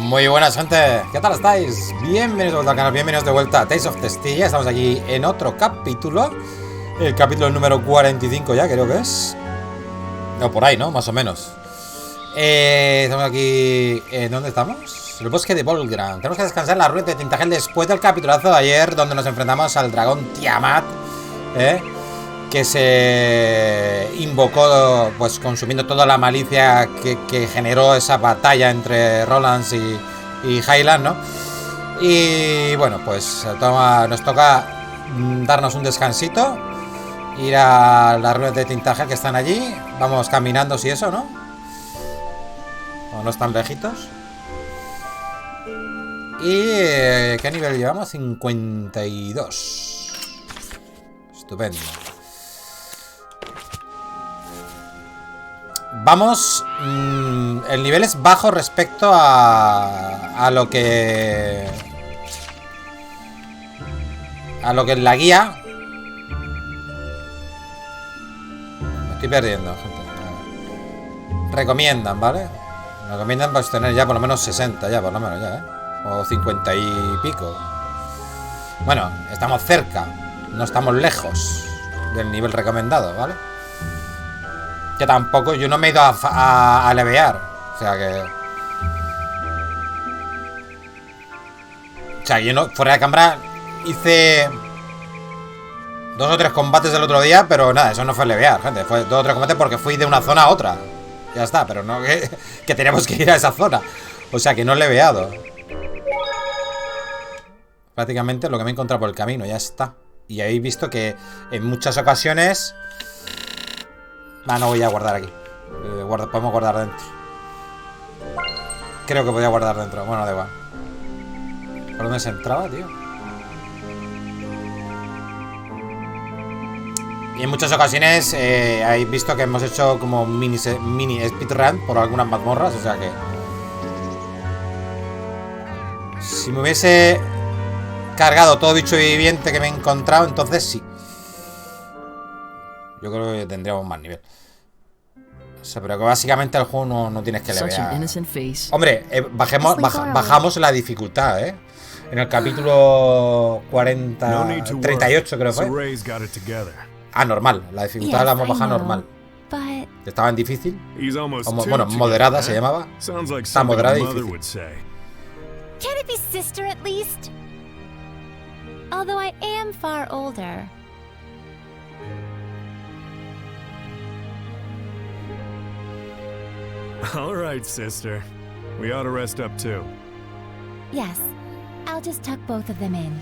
Muy buenas, gente, ¿qué tal estáis? Bienvenidos de vuelta al canal, bienvenidos de vuelta a Tales of Zestiria. Estamos aquí en otro capítulo, el capítulo número 45 ya, creo que es. O por ahí, ¿no? Más o menos. Estamos aquí... ¿dónde estamos? El bosque de Volgran. Tenemos que descansar en la rueda de Tintagel después del capitulazo de ayer, donde nos enfrentamos al dragón Tiamat, que se invocó, pues consumiendo toda la malicia que generó esa batalla entre Rolands y Highland, ¿no? Y bueno, pues nos toca darnos un descansito, ir a las ruinas de Tintagel que están allí. Vamos caminando, si eso, ¿no? O no están lejitos. ¿Y qué nivel llevamos? 52. Estupendo. Vamos, el nivel es bajo respecto a lo que en la guía. Me estoy perdiendo, gente. Recomiendan, ¿vale? Recomiendan pues tener ya por lo menos 60, ya por lo menos ya, o 50 y pico. Bueno, estamos cerca, no estamos lejos del nivel recomendado, ¿vale? Que tampoco, yo no me he ido a levear. O sea que... O sea, yo no, fuera de cámara hice 2 o 3 combates el otro día, pero nada, eso no fue levear, gente. Fue 2 o 3 combates porque fui de una zona a otra. Ya está, pero no que teníamos que ir a esa zona. O sea que no he leveado. Prácticamente lo que me he encontrado por el camino, ya está. Y habéis visto que en muchas ocasiones... no voy a guardar aquí. Podemos guardar dentro. Creo que podía guardar dentro. Bueno, da igual. ¿Por dónde se entraba, tío? Y en muchas ocasiones habéis visto que hemos hecho como mini speedrun por algunas mazmorras. O sea que... si me hubiese cargado todo bicho viviente que me he encontrado, entonces sí. Yo creo que tendríamos más nivel. O sea, pero que básicamente el juego no tienes que levear. Hombre, bajamos la dificultad, ¿eh? En el capítulo 38 creo que fue. Normal. La dificultad la hemos bajado normal. Estaba en difícil. Bueno, moderada se llamaba. Está moderada y difícil. Can it be sister at least? Although I am far older. All right, sister. We ought to rest up too. Yes, I'll just tuck both of them in.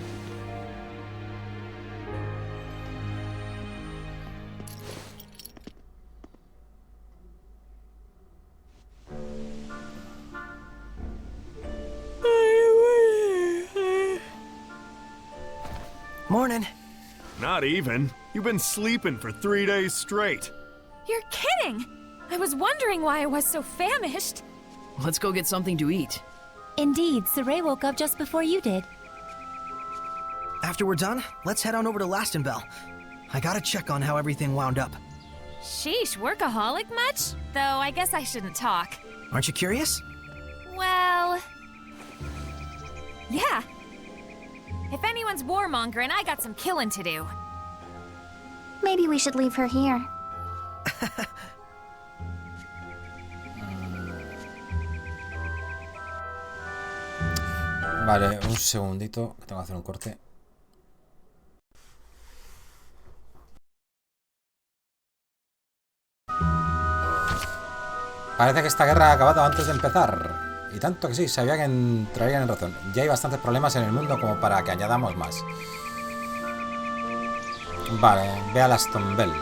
Morning. Not even. You've been sleeping for 3 days straight. You're kidding! I was wondering why I was so famished. Let's go get something to eat. Indeed, Saray woke up just before you did. After we're done, let's head on over to Lastenbell. I gotta check on how everything wound up. Sheesh, workaholic much? Though I guess I shouldn't talk. Aren't you curious? Well... yeah. If anyone's warmongering, I got some killing to do. Maybe we should leave her here. Vale, un segundito, que tengo que hacer un corte. Parece que esta guerra ha acabado antes de empezar. Y tanto que sí, sabía que entrarían en razón. Ya hay bastantes problemas en el mundo como para que añadamos más. Vale, ve a Lastenbell.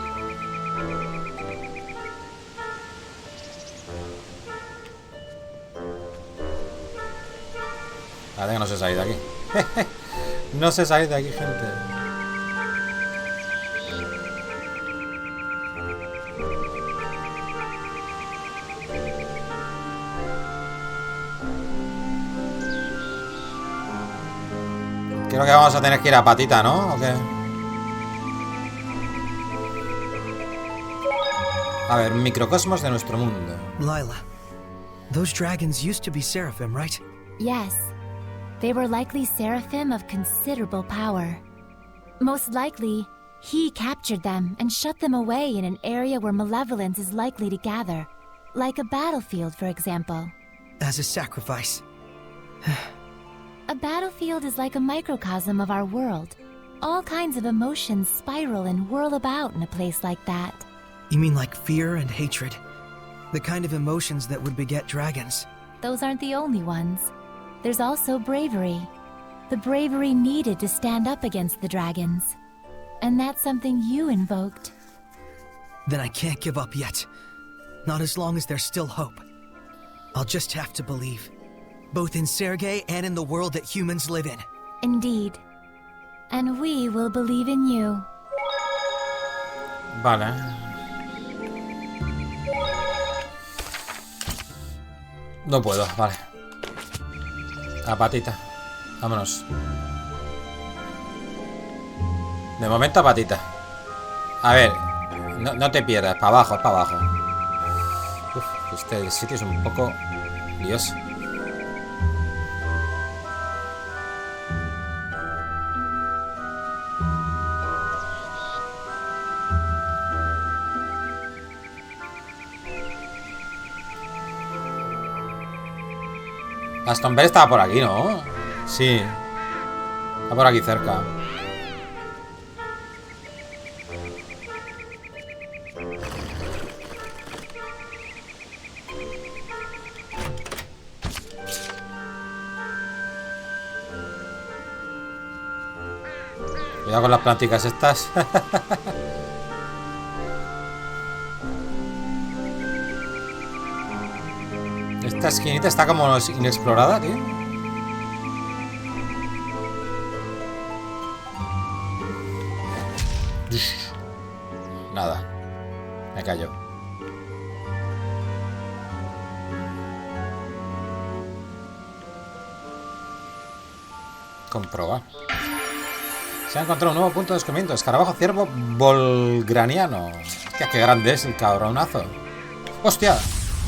Parece que no se sale de aquí. No se sale de aquí, gente. Creo que vamos a tener que ir a patita, ¿no? ¿O qué? A ver, microcosmos de nuestro mundo. Lailah, those dragons used to be seraphim, right? Yes. They were likely seraphim of considerable power. Most likely, he captured them and shut them away in an area where malevolence is likely to gather. Like a battlefield, for example. As a sacrifice. A battlefield is like a microcosm of our world. All kinds of emotions spiral and whirl about in a place like that. You mean like fear and hatred? The kind of emotions that would beget dragons. Those aren't the only ones. There's also bravery. The bravery needed to stand up against the dragons. And that's something you invoked. Then I can't give up yet. Not as long as there's still hope. I'll just have to believe. Both in Sergei and in the world that humans live in. Indeed. And we will believe in you. Vale. No puedo, vale. A patita. Vámonos. De momento a patita. A ver. No te pierdas. Para abajo, para abajo. Uf, este sitio es un poco lioso. Aston Bell estaba por aquí, ¿no? Sí. Está por aquí cerca. Cuidado con las planticas estas. Esta esquinita está como inexplorada, tío. Nada. Me callo. Comprobar. Se ha encontrado un nuevo punto de descubrimiento. Escarabajo ciervo volgraniano. Hostia, qué grande es el cabronazo. Hostia.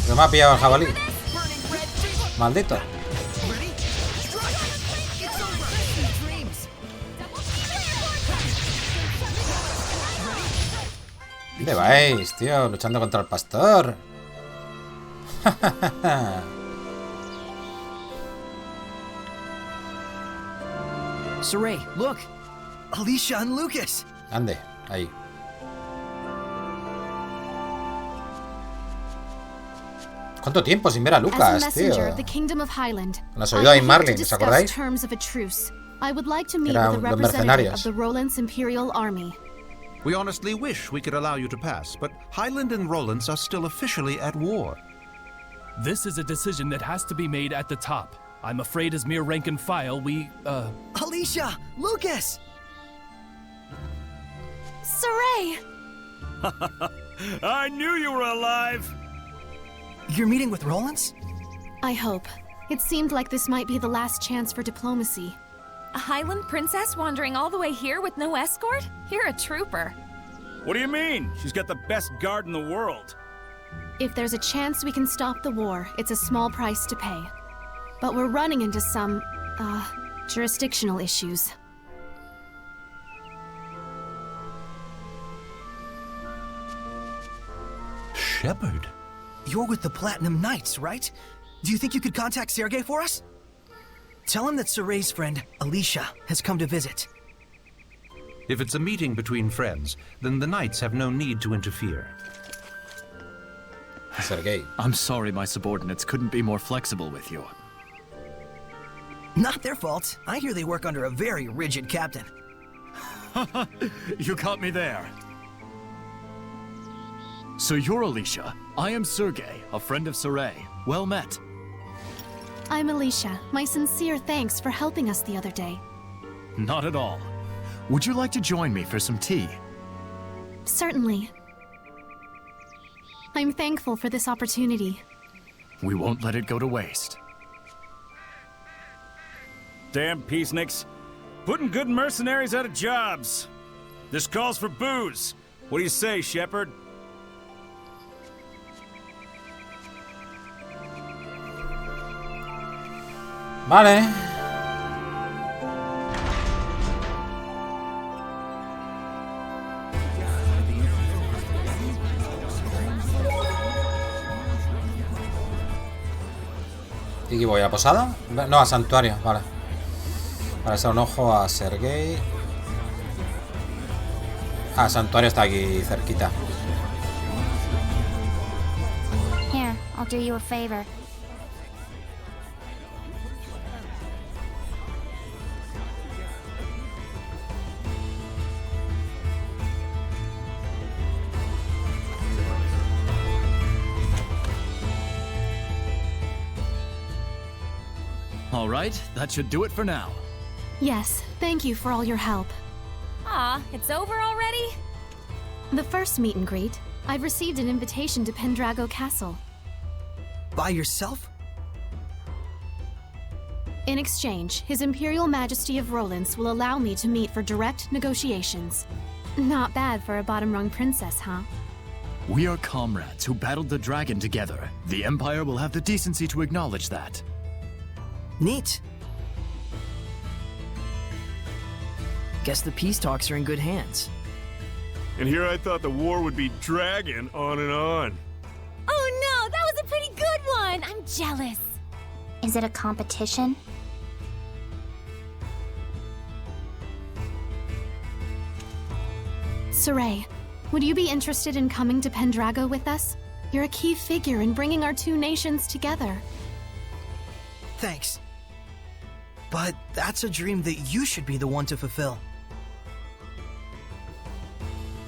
Que me ha pillado el jabalí. Maldito. ¿Dónde vais, tío? Luchando contra el pastor. Saray, look! Elysia and Lucas! Ande, ahí. ¿Cuánto tiempo sin ver a Lucas, tío? Nos ayudó a Marlin, ¿os acordáis? Eran los mercenarios. We honestly wish we could allow you to pass, but Highland and Rollins are still officially at war. This is a decision that has to be made at the top. I'm afraid as mere rank and file, Elysia! Lucas! Saray! I knew you were alive! You're meeting with Rollins? I hope. It seemed like this might be the last chance for diplomacy. A Highland princess wandering all the way here with no escort? You're a trooper. What do you mean? She's got the best guard in the world. If there's a chance we can stop the war, it's a small price to pay. But we're running into some, jurisdictional issues. Shepard? You're with the Platinum Knights, right? Do you think you could contact Sergei for us? Tell him that Saray's friend, Elysia, has come to visit. If it's a meeting between friends, then the Knights have no need to interfere. Sergei. I'm sorry my subordinates couldn't be more flexible with you. Not their fault. I hear they work under a very rigid captain. You caught me there. So you're Elysia. I am Sergei, a friend of Saray. Well met. I'm Elysia. My sincere thanks for helping us the other day. Not at all. Would you like to join me for some tea? Certainly. I'm thankful for this opportunity. We won't let it go to waste. Damn peaceniks. Putting good mercenaries out of jobs. This calls for booze. What do you say, Shepard? Vale. ¿Y aquí voy? ¿A la posada? No, a santuario, vale. Para echar un ojo a Sergei. Ah, santuario está aquí cerquita. Here, I'll do you a favor. All right, that should do it for now. Yes, thank you for all your help. Aw, it's over already? The first meet and greet, I've received an invitation to Pendrago Castle. By yourself? In exchange, His Imperial Majesty of Rollins will allow me to meet for direct negotiations. Not bad for a bottom-rung princess, huh? We are comrades who battled the dragon together. The Empire will have the decency to acknowledge that. Neat. Guess the peace talks are in good hands. And here I thought the war would be dragging on and on. Oh no, that was a pretty good one! I'm jealous. Is it a competition? Saray, would you be interested in coming to Pendrago with us? You're a key figure in bringing our two nations together. Thanks. But that's a dream that you should be the one to fulfill.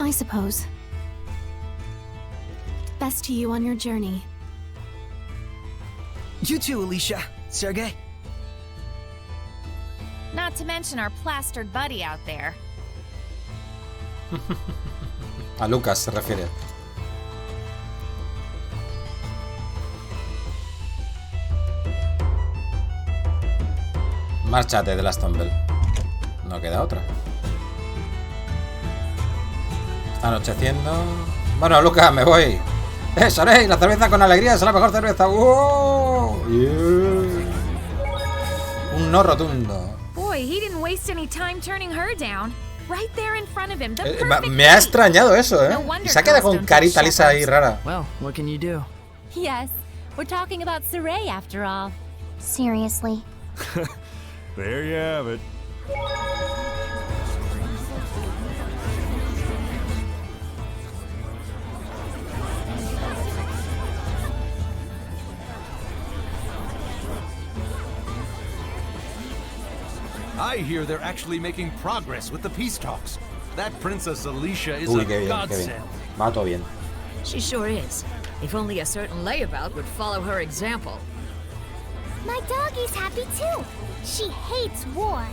I suppose. Best to you on your journey. You too, Elysia. Sergei. Not to mention our plastered buddy out there. A Lucas se refiere. Márchate de las Tumble. No queda otra. Está anocheciendo. Bueno, Lucas, me voy. Sorey, la cerveza con alegría es la mejor cerveza. ¡Oh! Yeah. Un no rotundo. Boy, he didn't waste any time turning her down. Right there in front of him. The perfect Me ha extrañado eso, No wonder Y se ha quedado con girls don't carita take lisa ahí shepherds. rara. Well, what can you do? Yes, we're talking about Saray after all. Seriously. There you have it. I hear they're actually making progress with the peace talks. That Princess Elysia is Uy, a qué bien, qué bien. godsend. Va todo bien. She sure is. If only a certain layabout would follow her example. My doggy's happy too. She hates war.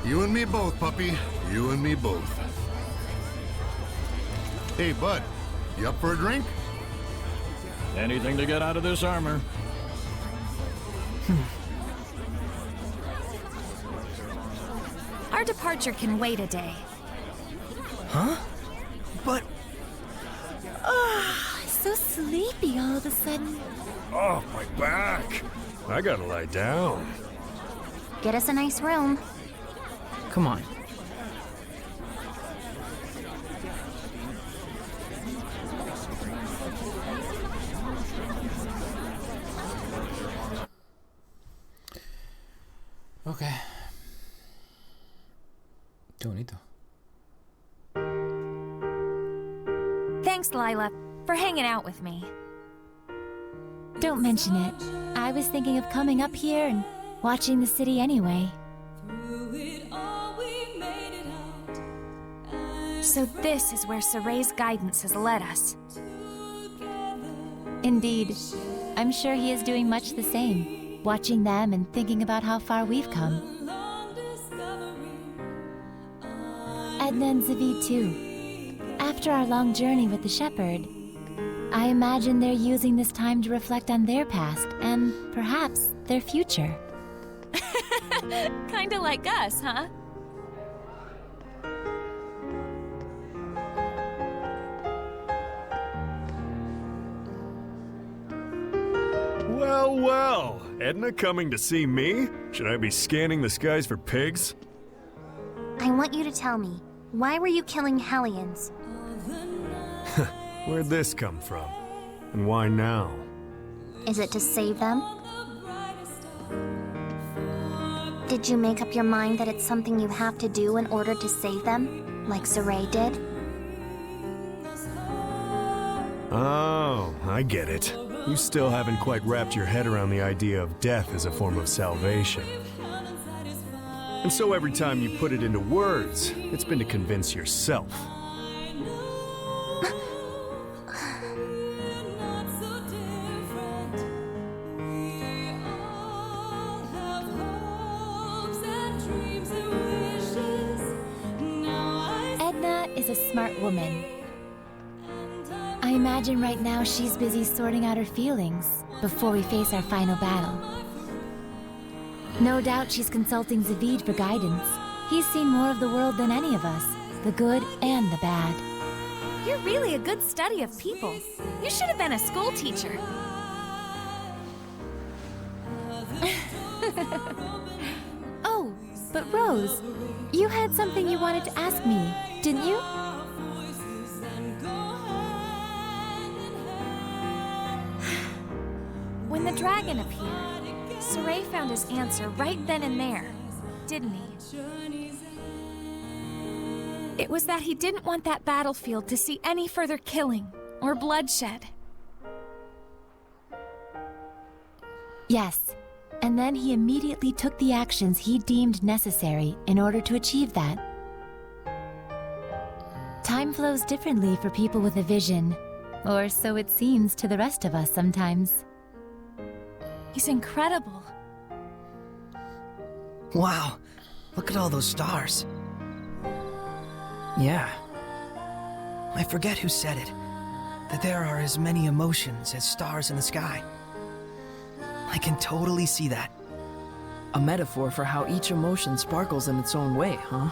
You and me both, puppy. You and me both. Hey, bud. You up for a drink? Anything to get out of this armor. Our departure can wait a day. Huh? But... So sleepy all of a sudden. Oh, my back. I gotta lie down. Get us a nice room. Come on. Ok. Qué bonito. Thanks, Lailah, for hanging out with me. Don't mention it. I was thinking of coming up here and watching the city anyway. So this is where Saray's guidance has led us. Indeed. I'm sure he is doing much the same, watching them and thinking about how far we've come. Edna and Zavi too. After our long journey with the shepherd, I imagine they're using this time to reflect on their past and, perhaps, their future. Kinda like us, huh? Well, well. Edna coming to see me? Should I be scanning the skies for pigs? I want you to tell me, why were you killing Hellions? Where'd this come from? And why now? Is it to save them? Did you make up your mind that it's something you have to do in order to save them, like Saray did? Oh, I get it. You still haven't quite wrapped your head around the idea of death as a form of salvation. And so every time you put it into words, it's been to convince yourself. Edna is a smart woman. I imagine right now she's busy sorting out her feelings before we face our final battle. No doubt she's consulting Zavid for guidance. He's seen more of the world than any of us, the good and the bad. You're really a good study of people. You should have been a school teacher. Oh, but Rose, you had something you wanted to ask me, didn't you? When the dragon appeared, Saray found his answer right then and there, didn't he? It was that he didn't want that battlefield to see any further killing or bloodshed. Yes, and then he immediately took the actions he deemed necessary in order to achieve that. Time flows differently for people with a vision, or so it seems to the rest of us sometimes. He's incredible. Wow, look at all those stars. Yeah. I forget who said it, that there are as many emotions as stars in the sky. I can totally see that. A metaphor for how each emotion sparkles in its own way, huh?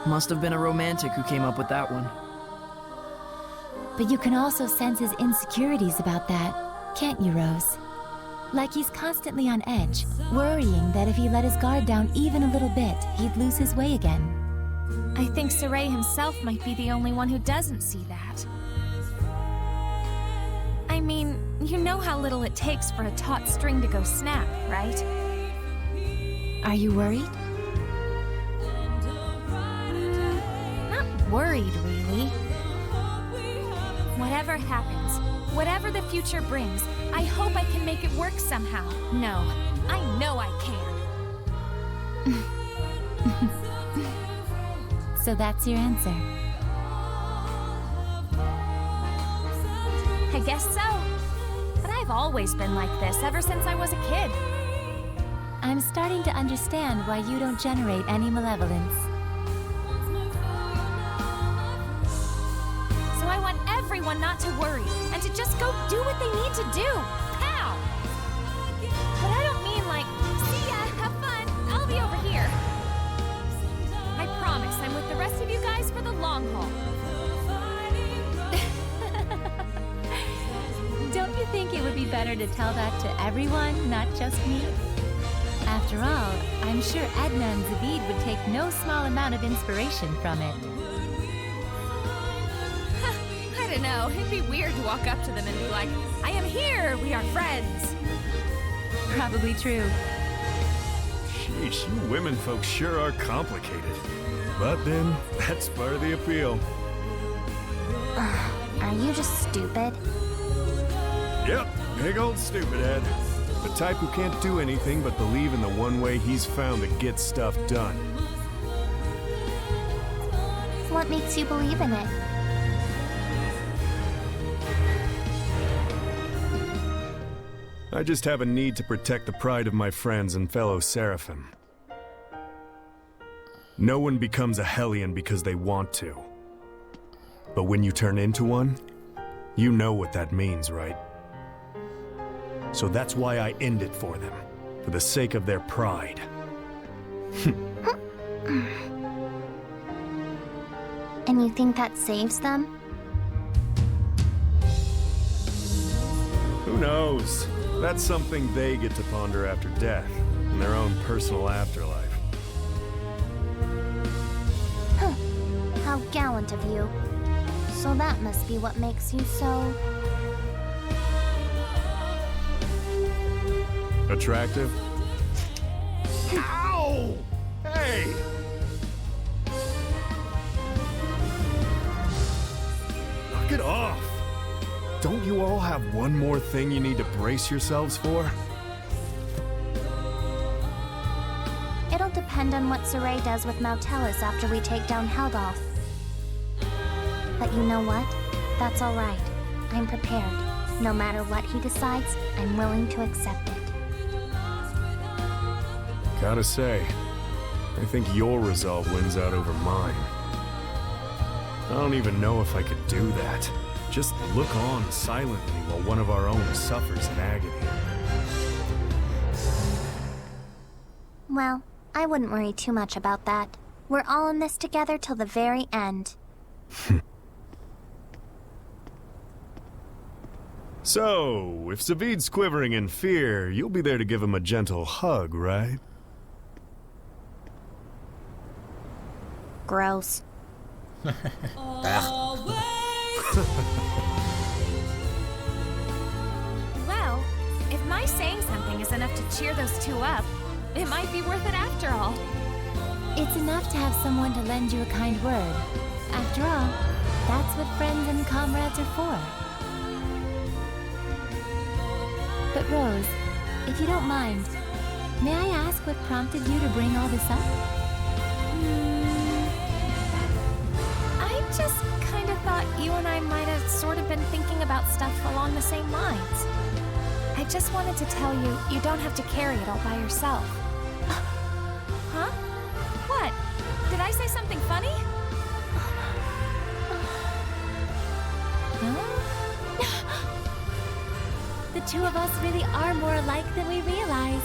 Must have been a romantic who came up with that one. But you can also sense his insecurities about that, can't you, Rose? Like he's constantly on edge, worrying that if he let his guard down even a little bit, he'd lose his way again. I think Saray himself might be the only one who doesn't see that. I mean, you know how little it takes for a taut string to go snap, right? Are you worried? Not worried, really. Whatever happens, whatever the future brings, I hope I can make it work somehow. No, I know I can. So that's your answer. I guess so. But I've always been like this ever since I was a kid. I'm starting to understand why you don't generate any malevolence. So I want everyone not to worry, and to just go do what they need to do. Pow! But I don't mean like, see ya, have fun, I'll be over here. I promise I'm with the rest of you guys for the long haul. Don't you think it would be better to tell that to everyone, not just me? After all, I'm sure Edna and Zavid would take no small amount of inspiration from it. I don't know, it'd be weird to walk up to them and be like, I am here, we are friends. Probably true. Sheesh, you women folks sure are complicated. But then, that's part of the appeal. Are you just stupid? Yep, big old stupid head. The type who can't do anything but believe in the one way he's found to get stuff done. What makes you believe in it? I just have a need to protect the pride of my friends and fellow Seraphim. No one becomes a Hellion because they want to. But when you turn into one, you know what that means, right? So that's why I end it for them, for the sake of their pride. And you think that saves them? Who knows? That's something they get to ponder after death, in their own personal afterlife. Huh. How gallant of you. So that must be what makes you so... attractive? Ow! Hey! Knock it off! Don't you all have one more thing you need to brace yourselves for? It'll depend on what Saray does with Nautilus after we take down Heldolf. But you know what? That's alright. I'm prepared. No matter what he decides, I'm willing to accept it. Gotta say, I think your resolve wins out over mine. I don't even know if I could do that. Just look on silently while one of our own suffers in agony. Well, I wouldn't worry too much about that. We're all in this together till the very end. So, if Zavid's quivering in fear, you'll be there to give him a gentle hug, right? Gross. Well, if my saying something is enough to cheer those two up, it might be worth it after all. It's enough to have someone to lend you a kind word. After all, that's what friends and comrades are for. But Rose, if you don't mind, may I ask what prompted you to bring all this up? I just kind of thought you and I might have sort of been thinking about stuff along the same lines. I just wanted to tell you, you don't have to carry it all by yourself. Huh? What? Did I say something funny? The two of us really are more alike than we realize.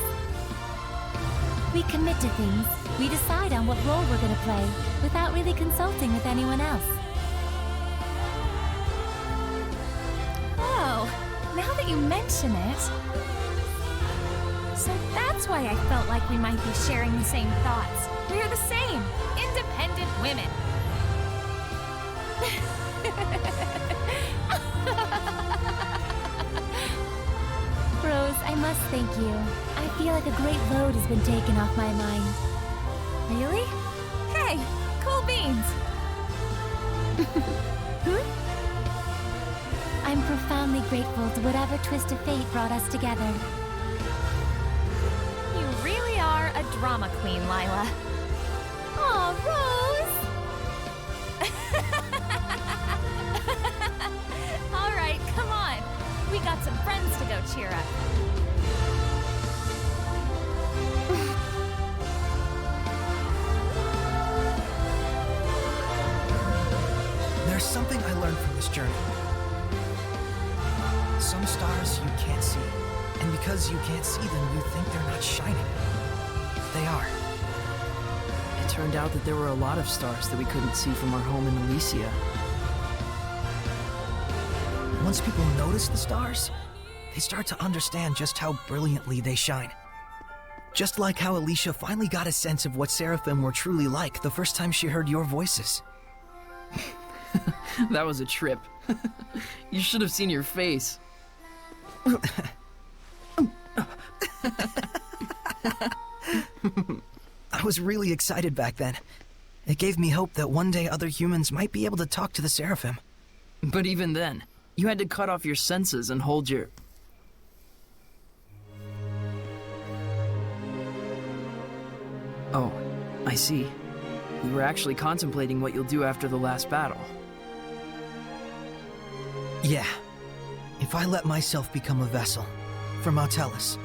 We commit to things, we decide on what role we're gonna play, without really consulting with anyone else. Oh, now that you mention it... So that's why I felt like we might be sharing the same thoughts. We're the same, independent women. Rose, I must thank you. I feel like a great load has been taken off my mind. Really? Hey, cool beans. I'm profoundly grateful to whatever twist of fate brought us together. You really are a drama queen, Lailah. Aw, Rose! All right, come on. We got some friends to go cheer up. There's something I learned from this journey. Some stars you can't see, and because you can't see them, you think they're not shining. They are. It turned out that there were a lot of stars that we couldn't see from our home in Elysia. Once people notice the stars, they start to understand just how brilliantly they shine. Just like how Elysia finally got a sense of what Seraphim were truly like the first time she heard your voices. That was a trip. You should have seen your face. I was really excited back then. It gave me hope that one day other humans might be able to talk to the Seraphim. But even then, you had to cut off your senses and hold your... Oh, I see. You were actually contemplating what you'll do after the last battle. Yeah. If I let myself become a vessel for Nautilus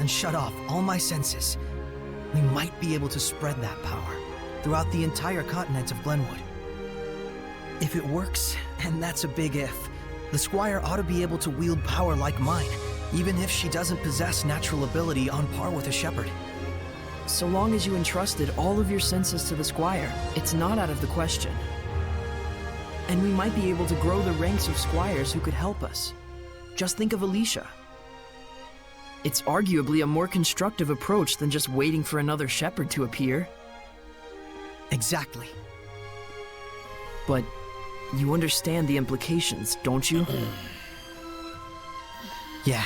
and shut off all my senses, we might be able to spread that power throughout the entire continent of Glenwood. If it works, and that's a big if, the Squire ought to be able to wield power like mine, even if she doesn't possess natural ability on par with a shepherd. So long as you entrusted all of your senses to the Squire, it's not out of the question. And we might be able to grow the ranks of squires who could help us. Just think of Elysia. It's arguably a more constructive approach than just waiting for another shepherd to appear. Exactly. But you understand the implications, don't you? Yeah.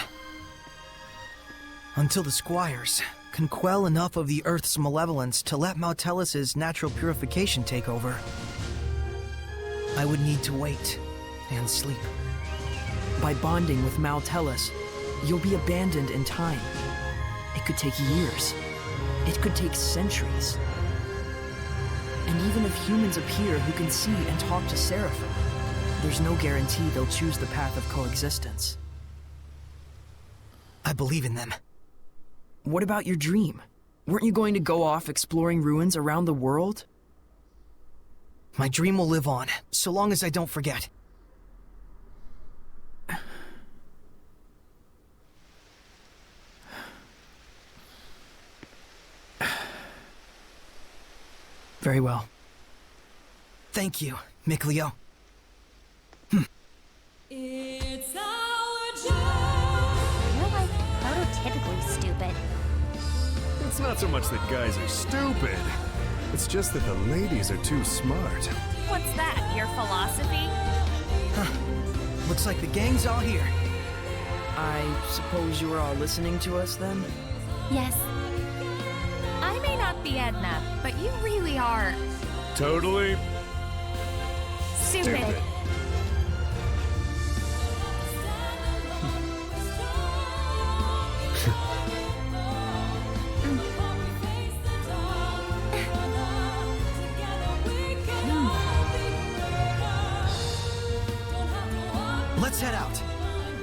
Until the squires can quell enough of the Earth's malevolence to let Mautelis's natural purification take over, I would need to wait and sleep. By bonding with Mautelis, you'll be abandoned in time. It could take years. It could take centuries. And even if humans appear who can see and talk to Seraphim, there's no guarantee they'll choose the path of coexistence. I believe in them. What about your dream? Weren't you going to go off exploring ruins around the world? My dream will live on, so long as I don't forget. Very well. Thank you, Mikleo. It's our job. You're like prototypically stupid. It's not so much that guys are stupid. It's just that the ladies are too smart. What's that, your philosophy? Huh. Looks like the gang's all here. I suppose you were all listening to us then? Yes. I may not be Edna, but you really are... Totally... stupid. Let's head out.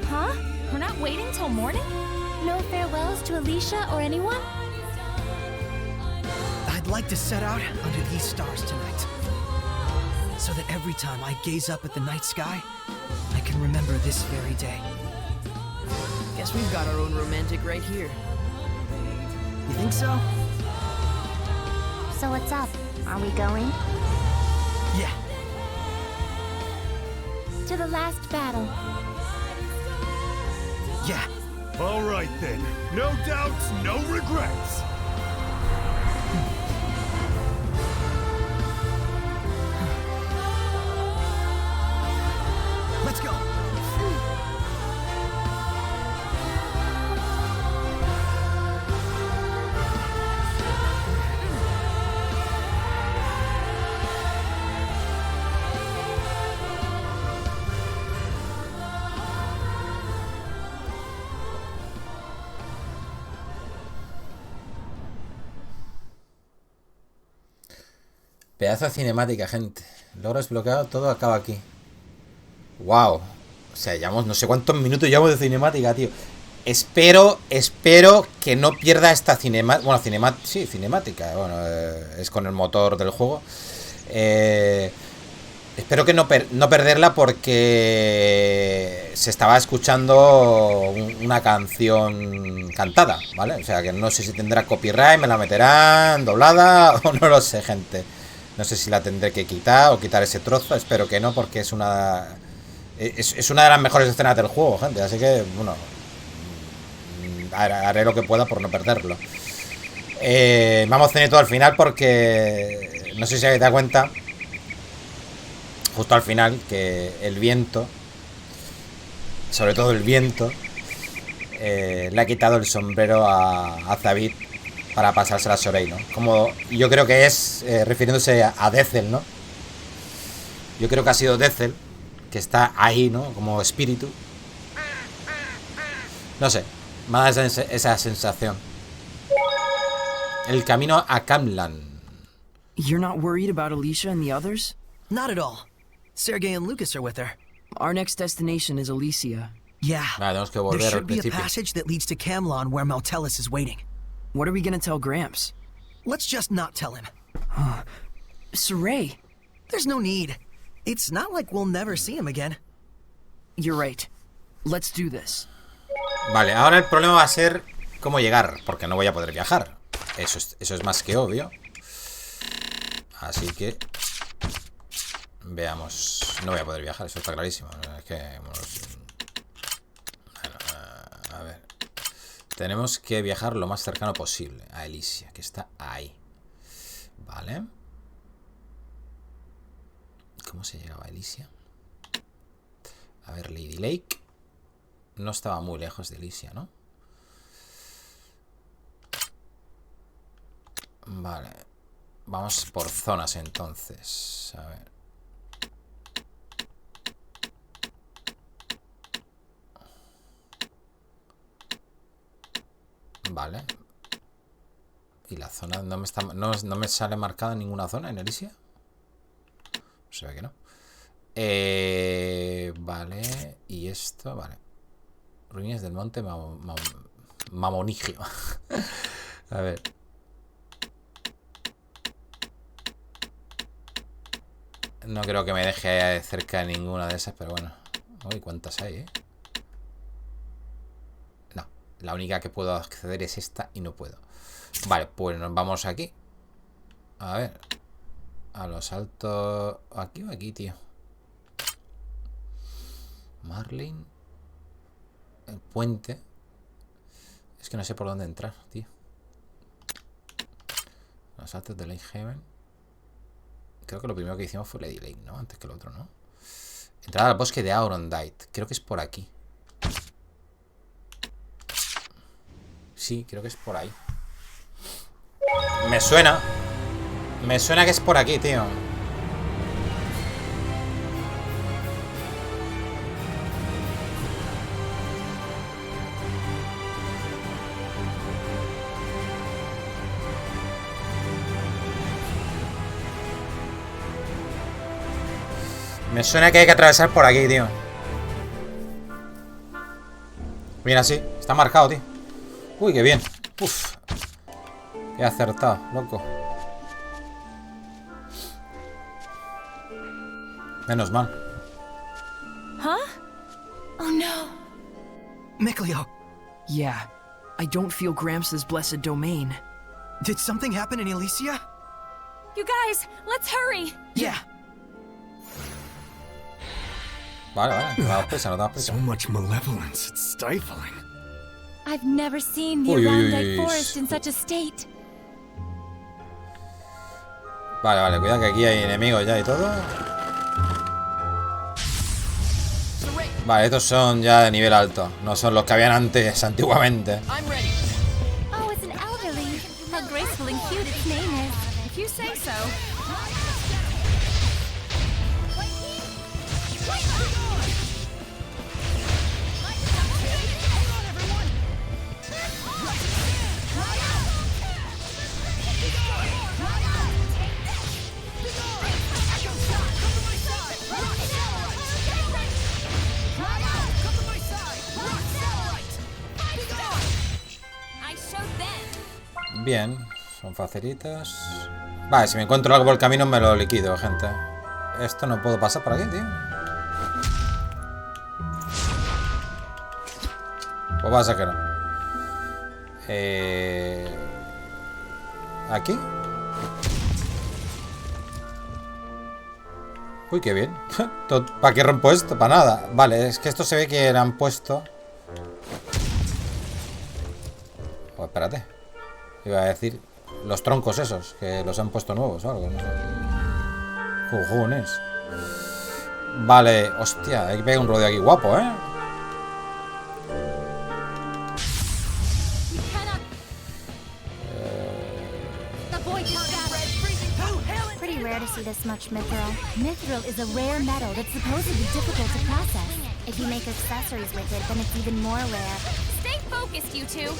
Huh? We're not waiting till morning? No farewells to Elysia or anyone? I'd like to set out under these stars tonight, so that every time I gaze up at the night sky, I can remember this very day. Guess we've got our own romantic right here. You think so? So what's up? Are we going? Yeah. To the last battle. Yeah. All right then. No doubts, no regrets. Let's go. Pedazo de cinemática, gente. Logro desbloqueado, todo acaba aquí. Wow. O sea, llevamos no sé cuántos minutos llevamos de cinemática, tío. Espero que no pierda esta cinemática. Bueno, sí, cinemática. Bueno, es con el motor del juego. Espero que no perderla porque se estaba escuchando una canción cantada, ¿vale? O sea, que no sé si tendrá copyright, me la meterán doblada o no lo sé, gente. No sé si la tendré que quitar o quitar ese trozo. Espero que no, porque es una de las mejores escenas del juego, gente. Así que, bueno, haré lo que pueda por no perderlo. Vamos a tener todo al final porque no sé si habéis dado cuenta, justo al final, que el viento, sobre todo el viento, le ha quitado el sombrero a Zavid para pasársela a Sorey, ¿no? Como yo creo que es refiriéndose a Dethel, ¿no? Yo creo que ha sido Dethel, que está ahí, ¿no? Como espíritu. No sé, me da esa sensación. El camino a Camlan. You're not worried about Elysia and the others? Not at all. Sergei and Lucas are with her. Our next destination is Elysia. Yeah. Tenemos que volver there should al be a principio. passage that leads to Camlan where Mautelis is waiting. What are we gonna tell Gramps? Let's just not tell him. Saray! There's no need. It's not like we'll never see him again. You're right. Let's do this. Vale, ahora el problema va a ser cómo llegar, porque no voy a poder viajar. Eso es más que obvio. Así que veamos. No voy a poder viajar, eso está clarísimo. Es que... Bueno, a ver. Tenemos que viajar lo más cercano posible a Elysia, que está ahí. Vale. ¿Cómo se llegaba a Elysia? A ver, Lady Lake. No estaba muy lejos de Elysia, ¿no? Vale. Vamos por zonas entonces. A ver. Vale. ¿Y la zona no me sale marcada ninguna zona en Elysia? Se ve que no. Vale. Y esto, vale. Ruinas del monte Mamonigio. A ver. No creo que me deje cerca de ninguna de esas, pero bueno. Uy, cuántas hay, ¿eh? No, la única que puedo acceder es esta y no puedo. Vale, pues nos vamos aquí. A ver. A los altos... ¿Aquí o aquí, tío? Marlin. El puente. Es que no sé por dónde entrar, tío. Los altos de Lake. Creo que lo primero que hicimos fue Lady Lake, ¿no? Antes que el otro, ¿no? Entrada al bosque de Aurondite. Creo que es por aquí. Sí, creo que es por ahí. Me suena. Me suena que es por aquí, tío. Me suena que hay que atravesar por aquí, tío. Mira, sí, está marcado, tío. Uy, qué bien. Uf. He acertado, loco. Menos mal. Huh? Oh no. Mikleo. Yeah, I don't feel Gramps' blessed domain. Did something happen in Elysia? You guys, let's hurry. Yeah. Vale, vale, no damos prisa, no damos prisa. So much malevolence, it's stifling. I've never seen the Uy, uy, Arondite uy. forest in such a state. Vale, vale, cuidado que aquí hay enemigos ya y todo. Vale, estos son ya de nivel alto. No son los que habían antes, antiguamente. Oh, it's an elderly. How graceful and cute its name is. If you say so. Bien, son facilitas. Vale, si me encuentro algo por el camino me lo liquido, gente. Esto no puedo pasar por aquí, tío. Pues pasa que no. ¿Aquí? Uy, qué bien. ¿Para qué rompo esto? Para nada. Vale, es que esto se ve que le han puesto... Pues espérate. Iba a decir los troncos esos, que los han puesto nuevos o algo, no sé. Cojones. Vale, hostia, hay que pegar un rodeo aquí guapo, ¿eh? Pretty rare to see this much mithril. Mithril is a rare metal that's supposedly difficult to process. If you make accessories with it, then it's even more rare. Stay focused, you two.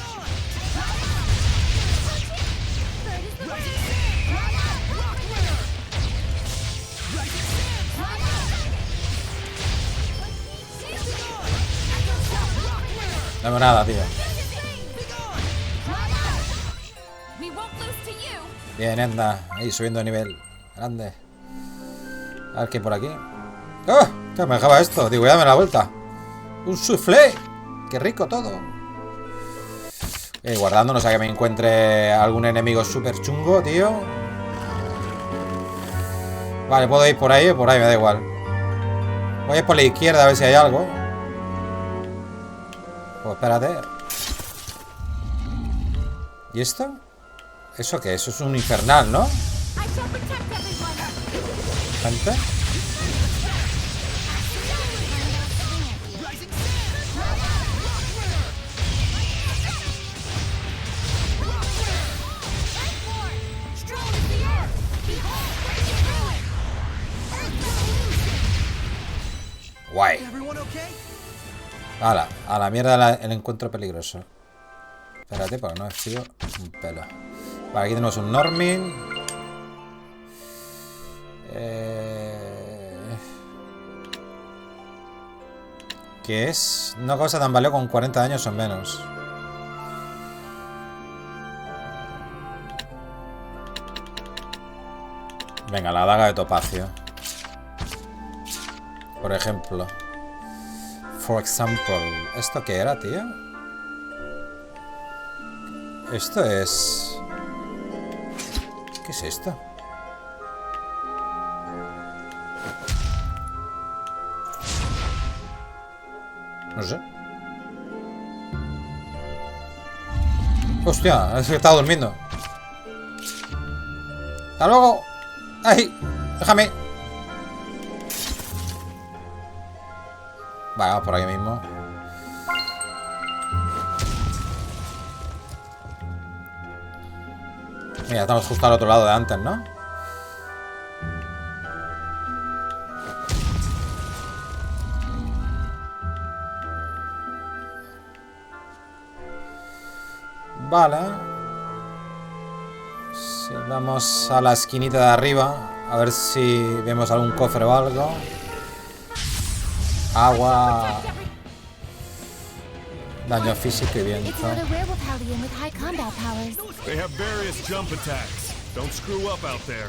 No veo nada, tío. Bien, anda. Ahí subiendo de nivel. Grande. A ver qué hay por aquí. ¡Ah! ¿Qué me dejaba esto? Digo, ya me la vuelta. ¡Un soufflé! ¡Qué rico todo! Guardándonos a que me encuentre algún enemigo súper chungo, tío. Vale, puedo ir por ahí o por ahí, me da igual. Voy a ir por la izquierda a ver si hay algo. Pues espérate. ¿Y esto? ¿Eso qué? Eso es un infernal, ¿no? Gente. Guay. Hala, a la mierda el encuentro peligroso. Espérate, porque no me fío un pelo. Vale, aquí tenemos un Normin. Que es una cosa tan valiosa con 40 años o menos. Venga, la daga de topacio. Por ejemplo. For example. ¿Esto qué era, tío? Esto es... ¿Qué es esto? No sé. Hostia, es que estaba durmiendo. ¡Hasta luego! ¡Ay! ¡Déjame! Vale, vamos por aquí mismo. Mira, estamos justo al otro lado de antes, ¿no? Vale. Sí, vamos a la esquinita de arriba. A ver si vemos algún cofre o algo. Agua. Daño físico y viento.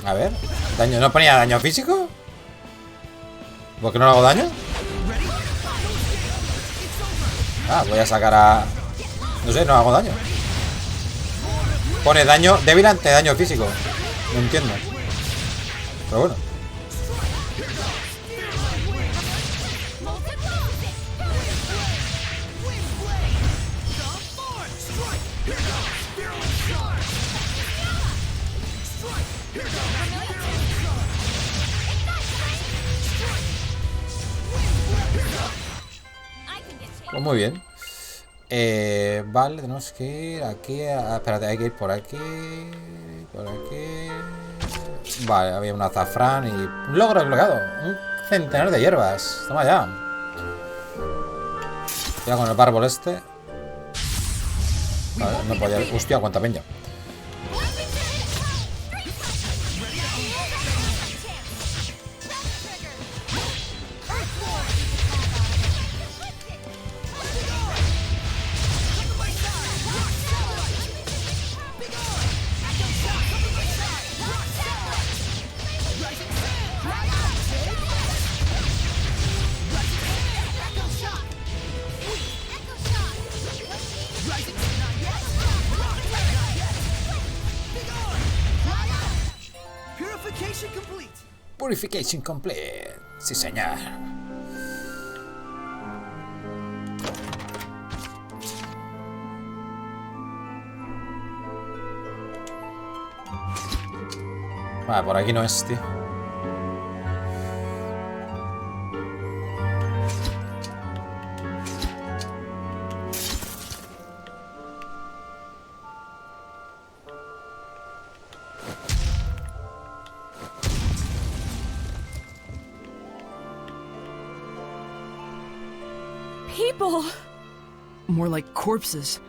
A ver, daño, ¿no ponía daño físico? ¿Por qué no le hago daño? Ah, voy a sacar a... No sé, no hago daño. Pone daño débil ante daño físico. No entiendo. Pero bueno. Pues muy bien. Vale, tenemos que ir aquí. Espérate, hay que ir por aquí. Por aquí. Vale, había un azafrán y un logro desbloqueado. Un centenar de hierbas. Toma ya. Ya con el árbol este. Vale, no podía. Hostia, cuánta peña. Purification complete. Sí, señor. Vale, por aquí no es, tío. People! More like corpses.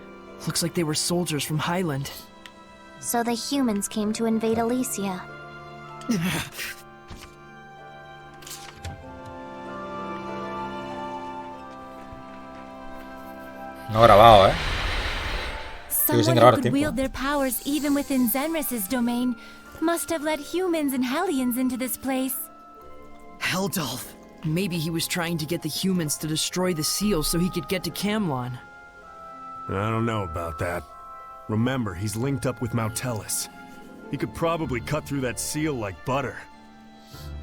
Looks like they were soldiers from Highland. So the humans came to invade Elysia. No grabado, ¿eh? Someone who could wield their powers even within Zenris's domain must have led humans and Hellions into this place. Heldolf. Maybe he was trying to get the humans to destroy the seal so he could get to Camlon. I don't know about that. Remember, he's linked up with Mautelis. He could probably cut through that seal like butter.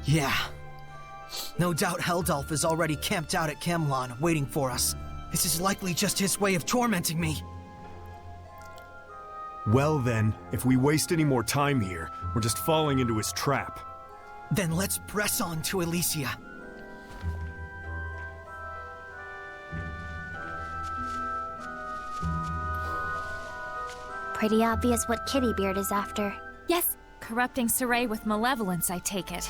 Yeah. No doubt Heldolf is already camped out at Camlon, waiting for us. This is likely just his way of tormenting me. Well then, if we waste any more time here, we're just falling into his trap. Then let's press on to Elysia. Pretty obvious what Kittybeard is after. Yes, corrupting Saray with malevolence, I take it.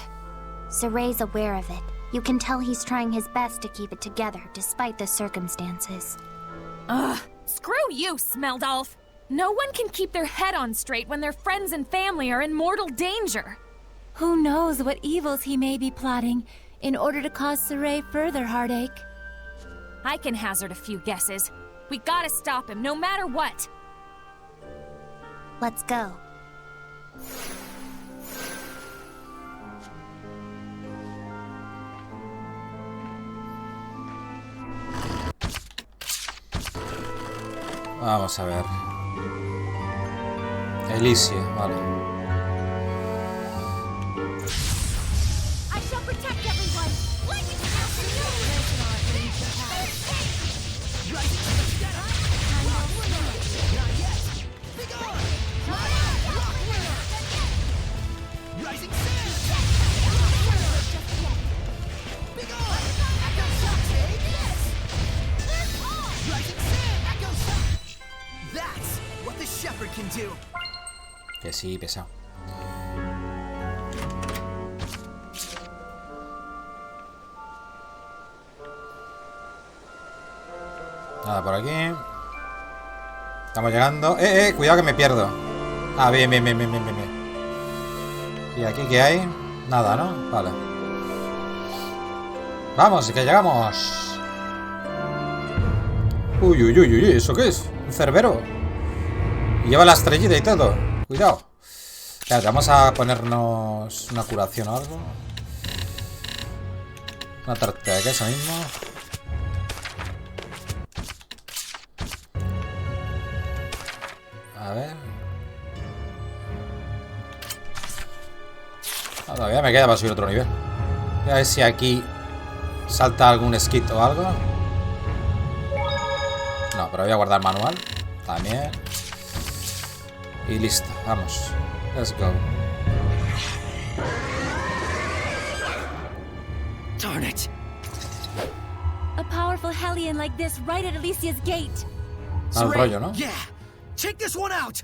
Saray's aware of it. You can tell he's trying his best to keep it together, despite the circumstances. Ugh, screw you, Smeldolf! No one can keep their head on straight when their friends and family are in mortal danger. Who knows what evils he may be plotting in order to cause Saray further heartache? I can hazard a few guesses. We gotta stop him, no matter what. Let's go. Vamos a ver. Elysia, vale. I shall protect everyone. Like it's That's what the shepherd can do. Que sí, pesado. Nada por aquí. Estamos llegando. Cuidado que me pierdo. Ah, bien. ¿Y aquí qué hay? Nada, ¿no? Vale. Vamos, que llegamos. Uy, ¿eso qué es? Un cerbero. Y lleva la estrellita y todo. Cuidado. Espérate, vamos a ponernos una curación o algo. Una tarta de queso mismo. A ver. Todavía me queda para subir otro nivel. Voy a ver si aquí salta algún skit o algo. No, pero voy a guardar manual. También. Y listo, vamos. Let's go. Darn it. A powerful Hellion like this right at Elysia's gate. Mal rollo, ¿no? Yeah. Take this one out.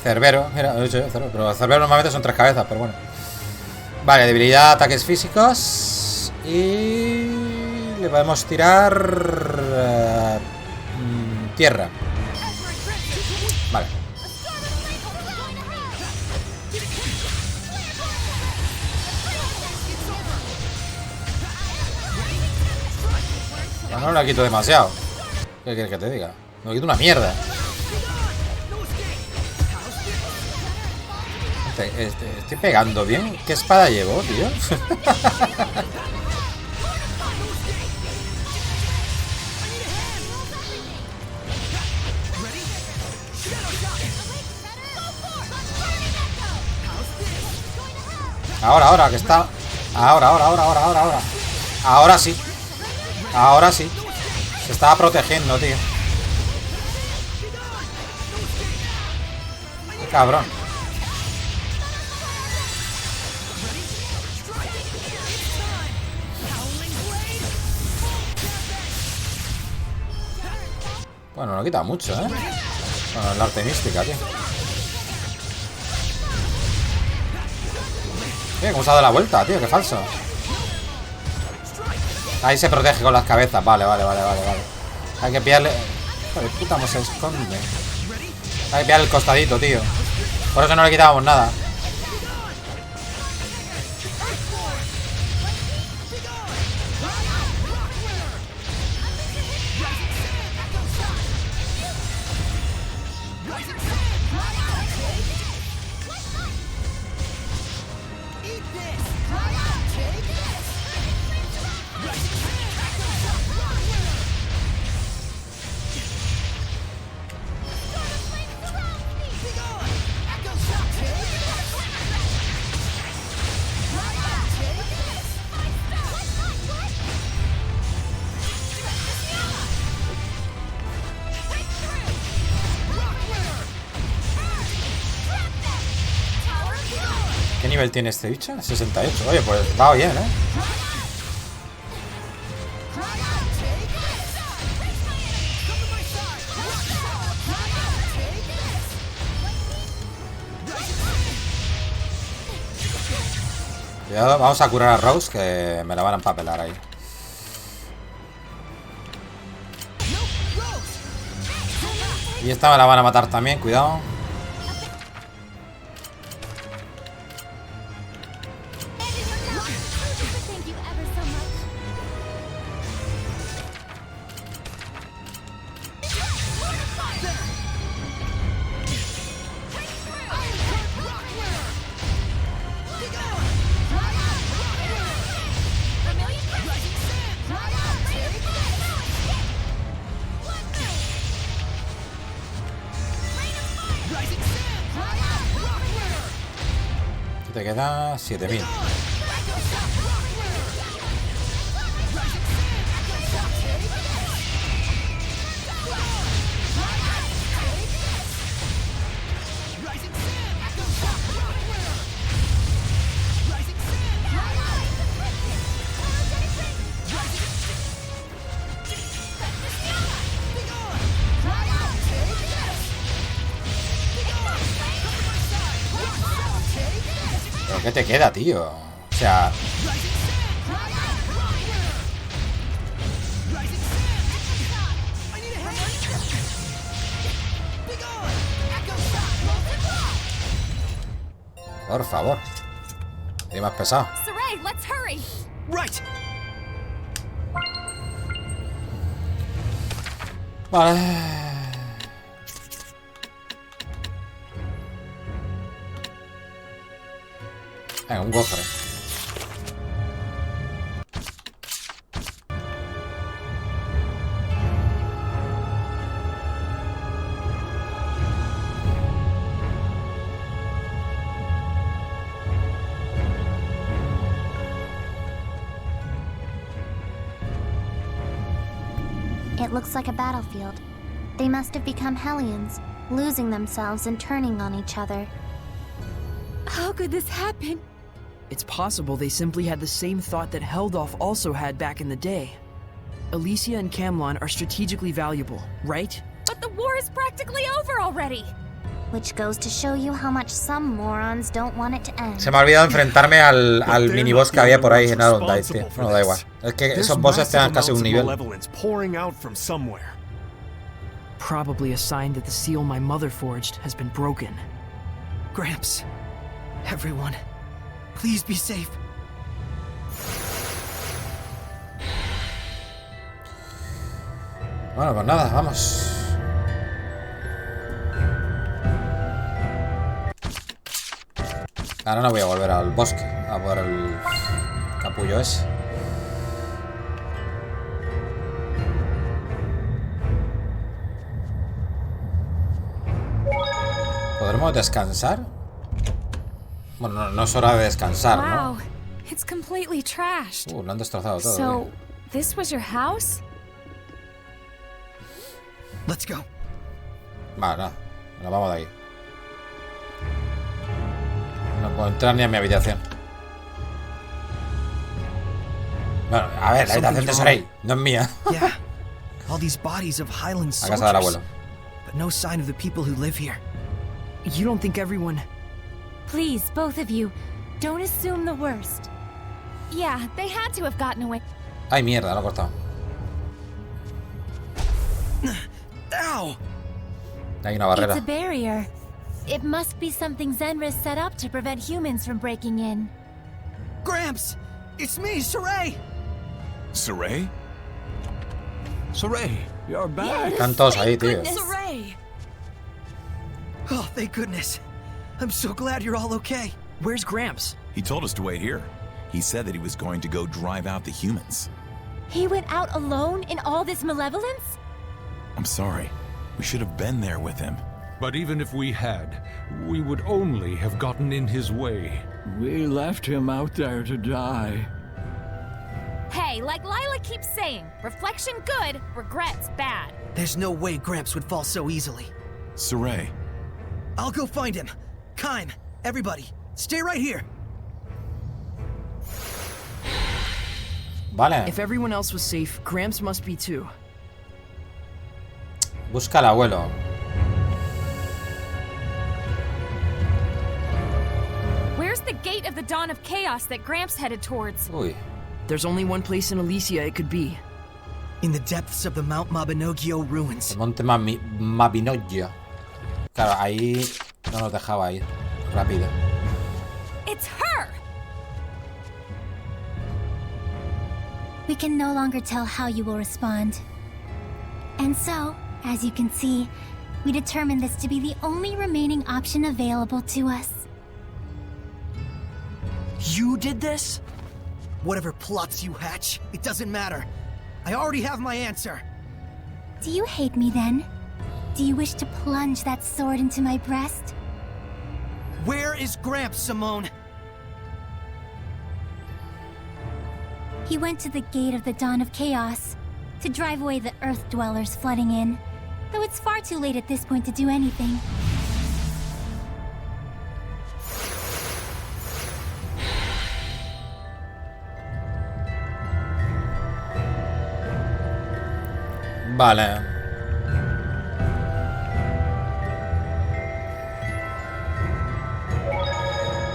Cerbero, mira, he dicho yo, Cerbero, pero Cerbero normalmente son 3 cabezas, pero bueno. Vale, debilidad, ataques físicos. Y le podemos tirar tierra. Vale. No le quito demasiado. ¿Qué quieres que te diga? No le quito una mierda. Estoy pegando bien. ¿Qué espada llevo, tío? Ahora, que está. Ahora. Ahora sí. Ahora sí. Se estaba protegiendo, tío. Qué cabrón. Bueno, no quita mucho, ¿eh? Bueno, el arte mística, tío. ¿Cómo se ha dado la vuelta, tío? Qué falso. Ahí se protege con las cabezas. Vale. Hay que pillarle... Joder, puta, cómo se esconde. Hay que pillarle el costadito, tío. Por eso no le quitábamos nada. nivel tiene este bicho? 68. Oye, pues va bien, ¿eh? Cuidado, vamos a curar a Rose, que me la van a empapelar ahí. Y esta me la van a matar también, cuidado. Te queda 7000. ¿Qué te queda, tío? O sea... Por favor. Y más pesado. Saray, let's hurry. Right. Vale. Venga, un cofre. It looks like a battlefield. They must have become Hellions, losing themselves and turning on each other. How could this happen? It's possible they simply had the same thought that Helldolf also had back in the day. Elysia and Camlon are strategically valuable, right? But the war is practically over already. Which goes to show you how much some morons don't want it to end. Se me ha olvidado enfrentarme al miniboss que había por ahí en Arondite, tío. Bueno, da igual. Es que esos bosses tengan casi un nivel. Probably a sign that the seal my mother forged has been broken. Gramps, everyone, please be safe. Bueno, pues nada, vamos. Ahora no voy a volver al bosque a por el capullo ese. ¿Podremos descansar? Bueno, no es hora de descansar, ¿no? Wow, it's completely trashed. Lo han destrozado todo. So, this was your house? Let's go. Vale, nada. Nos vamos de ahí. No puedo entrar ni a mi habitación. Bueno, a ver, la habitación de Saray no es mía. Yeah. All these bodies of Highland A casa del abuelo. but no sign of the people who live here. You don't think everyone... Please, both of you, don't assume the worst. Yeah, they had to have gotten away. Ay, mierda, lo he cortado. Ow! Hay una barrera. It's a barrier. It must be something Zenris set up to prevent humans from breaking in. Gramps! It's me, Saray! Saray? Saray, you're back. Están todos ahí, tío. Saray! Oh, thank goodness. I'm so glad you're all okay. Where's Gramps? He told us to wait here. He said that he was going to go drive out the humans. He went out alone in all this malevolence? I'm sorry. We should have been there with him. But even if we had, we would only have gotten in his way. We left him out there to die. Hey, like Lailah keeps saying, reflection good, regrets bad. There's no way Gramps would fall so easily. Saray. I'll go find him. Kime, everybody, stay right here. Vale. If everyone else was safe, Gramps must be too. Busca al abuelo. Where's the gate of the dawn of chaos that Gramps headed towards? Uy. There's only one place in Elysia it could be. In the depths of the Mount Mabinoggio ruins. El monte Mabinoggio. Claro, ahí no nos dejaba ir rápido. It's her! We can no longer tell how you will respond. And so, as you can see, we determined this to be the only remaining option available to us. You did this? Whatever plots you hatch, it doesn't matter. I already have my answer. Do you hate me then? Do you wish to plunge that sword into my breast? Where is Gramps, Simone? He went to the gate of the dawn of chaos to drive away the Earth dwellers flooding in, though it's far too late at this point to do anything. Vale.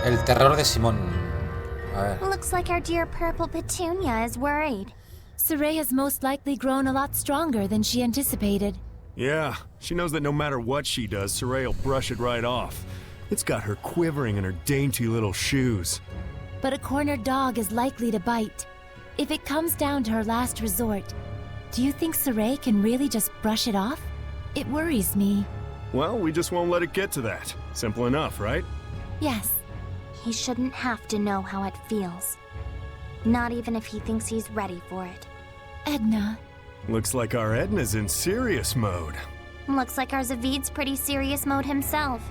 El terror de Simón. A ver. Looks like our dear purple petunia is worried. Saray has most likely grown a lot stronger than she anticipated. Yeah, she knows that no matter what she does, Saray will brush it right off. It's got her quivering in her dainty little shoes. But a cornered dog is likely to bite. If it comes down to her last resort, do you think Saray can really just brush it off? It worries me. Well, we just won't let it get to that. Simple enough, right? Yes. He shouldn't have to know how it feels. Not even if he thinks he's ready for it. Edna. Looks like our Edna's in serious mode. Looks like our Zavid's pretty serious mode himself.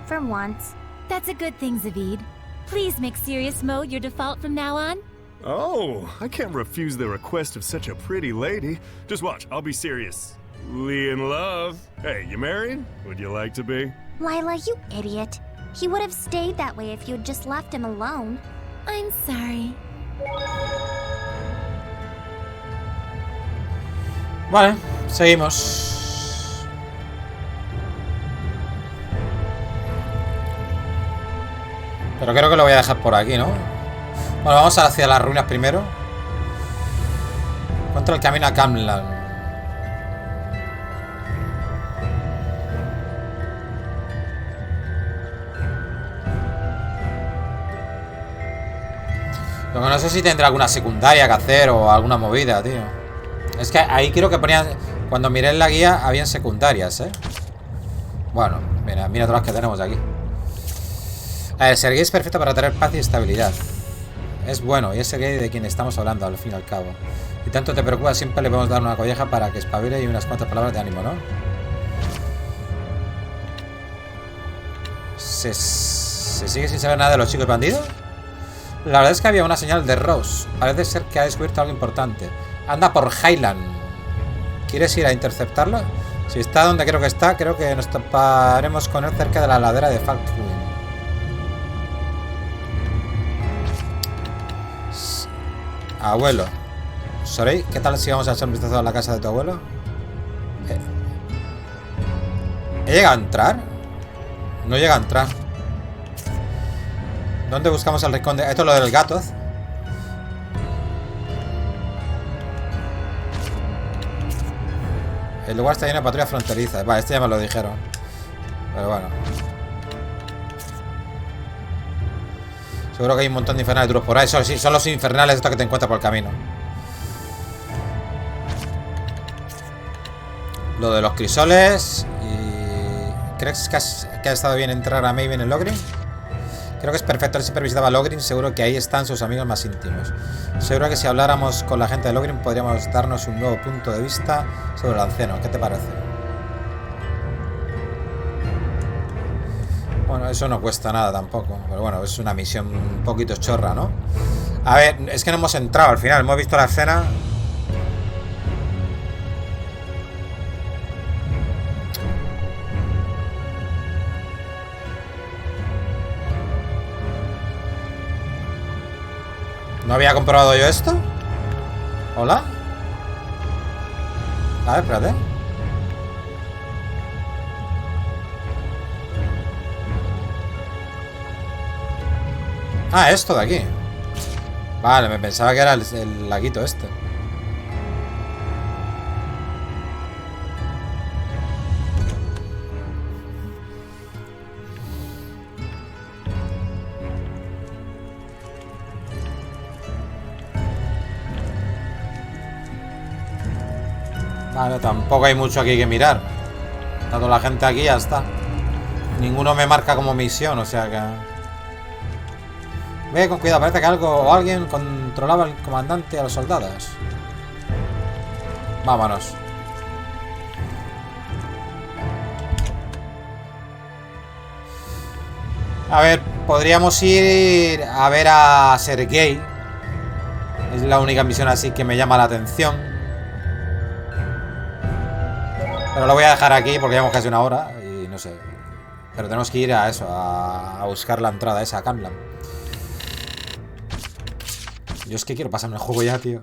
For once. That's a good thing, Zavid. Please make serious mode your default from now on. Oh, I can't refuse the request of such a pretty lady. Just watch, I'll be serious. Lee in love. Hey, you married? Would you like to be? Lailah, you idiot. He would have stayed that way if you'd just left him alone. I'm sorry. Vale, seguimos. Pero creo que lo voy a dejar por aquí, ¿no? Bueno, vamos hacia las ruinas primero. Encuentra el camino a Camlan. Lo que no sé si tendrá alguna secundaria que hacer o alguna movida, tío. Es que ahí creo que ponían... Cuando miré en la guía, habían secundarias, ¿eh? Bueno, mira todas las que tenemos aquí. El Sergei es perfecto para traer paz y estabilidad. Es bueno, y es Sergei de quien estamos hablando, al fin y al cabo. Y tanto te preocupa, siempre le podemos dar una colleja para que espabile y unas cuantas palabras de ánimo, ¿no? ¿Se sigue sin saber nada de los chicos bandidos? La verdad es que había una señal de Ross. Parece ser que ha descubierto algo importante. Anda por Highland. ¿Quieres ir a interceptarlo? Si está donde creo que está, creo que nos toparemos con él cerca de la ladera de Falkwind. Abuelo. Sorry, ¿qué tal si vamos a echar un vistazo a la casa de tu abuelo? ¿He llegado a entrar? No llega a entrar. ¿Dónde buscamos el rincón de...? Esto es lo del gato. El lugar está lleno de patrullas fronterizas. Vale, este ya me lo dijeron. Pero bueno. Seguro que hay un montón de infernales duros por ahí. Son los infernales estos que te encuentras por el camino. Lo de los crisoles. Y... ¿Crees que ha estado bien entrar a Maven en Logrin? Creo que es perfecto. Él siempre visitaba Logrin. Seguro que ahí están sus amigos más íntimos. Seguro que si habláramos con la gente de Logrin podríamos darnos un nuevo punto de vista sobre el anciano. ¿Qué te parece? Bueno, eso no cuesta nada tampoco. Pero bueno, es una misión un poquito chorra, ¿no? A ver, es que no hemos entrado al final. Hemos visto la escena. ¿No había comprobado yo esto? ¿Hola? A ver, espérate. Ah, esto de aquí. Vale, me pensaba que era el laguito este. Vale, tampoco hay mucho aquí que mirar. Está toda la gente aquí y ya está. Ninguno me marca como misión, o sea que... Ve con cuidado, parece que algo o alguien controlaba al comandante y a los soldados. Vámonos. A ver, podríamos ir a ver a Sergei. Es la única misión así que me llama la atención. Pero lo voy a dejar aquí porque llevamos casi una hora y no sé. Pero tenemos que ir a eso, a buscar la entrada esa, a Camlan. Yo es que quiero pasarme el juego ya, tío.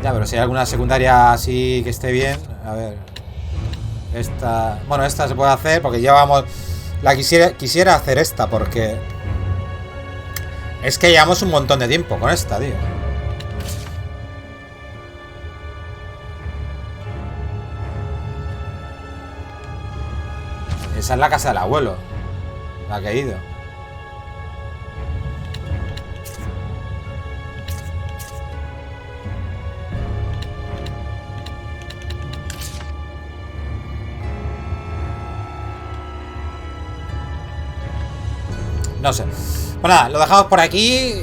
Ya, pero si hay alguna secundaria así que esté bien. A ver. Esta... Bueno, esta se puede hacer porque llevamos... Quisiera hacer esta porque... Es que llevamos un montón de tiempo con esta, tío. Esa es la casa del abuelo. La que he ido. No sé. Pues nada, lo dejamos por aquí.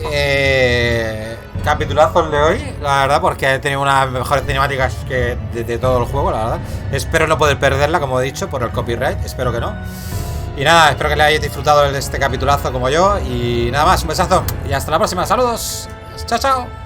Capitulazo el de hoy, la verdad, porque he tenido unas mejores cinemáticas que de todo el juego, la verdad. Espero no poder perderla, como he dicho, por el copyright. Espero que no. Y nada, espero que le hayáis disfrutado de este capitulazo como yo. Y nada más, un besazo y hasta la próxima. Saludos. Chao, chao.